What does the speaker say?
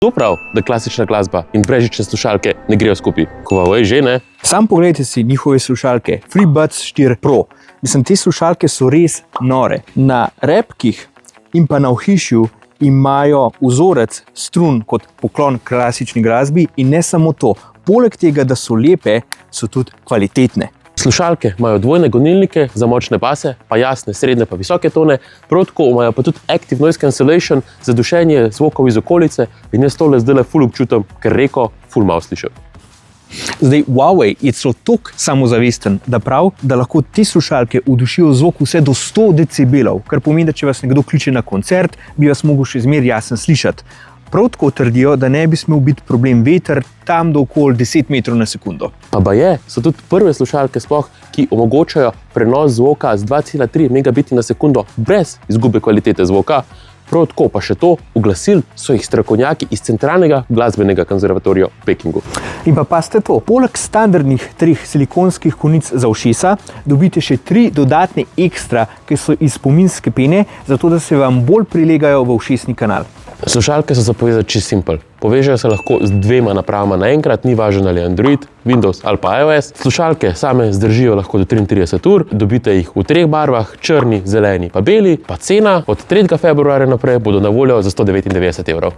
To prav, da klasična glasba in brezžične slušalke ne grejo skupaj. Huawei že ne. Sam pogledajte si njihove slušalke, FreeBuds 4 Pro. Mislim, te slušalke so res nore. Na repkih in pa na ohišju imajo vzorec strun kot poklon klasični glasbi in ne samo to. Poleg tega, da so lepe, so tudi kvalitetne. Slušalke imajo dvojne gonilnike za močne base, pa jasne, srednje pa visoke tone, prav tako imajo pa tudi Active Noise Cancellation za dušenje zvokov iz okolice in jaz tole zdajle ful občutam, ker reko ful malo slišim. Zdaj, Huawei je celo toliko samozavesten, da prav, da lahko te slušalke udušijo zvok vse do 100 decibelov, kar pomeni, da če vas nekdo kliče na koncert, bi vas mogel še zmeraj jasno slišati. Prav tako trdijo, da ne bi smel biti problem veter tam do okoli 10 metrov na sekundo. Pa baje, so tudi prve slušalke sploh, ki omogočajo prenos zvoka z 2,3 megabiti na sekundo brez izgube kvalitete zvoka. Prav tako pa še to, uglasil so jih strokovnjaki iz Centralnega glasbenega konzervatorija v Pekingu. In pa pazite to, poleg standardnih 3 silikonskih konic za ušesa, dobite še 3 dodatne ekstra, ki so iz spominske pene, zato da se vam bolj prilegajo v ušesni kanal. Slušalke so za povezati čisto simpel. Povežejo se lahko z 2 napravama naenkrat, ni važno ali Android, Windows ali pa iOS. Slušalke same zdržijo lahko do 33 ur, dobite jih v 3 barvah, črni, zeleni pa beli, pa cena od 3. februarja naprej bodo na voljo za 199 evrov.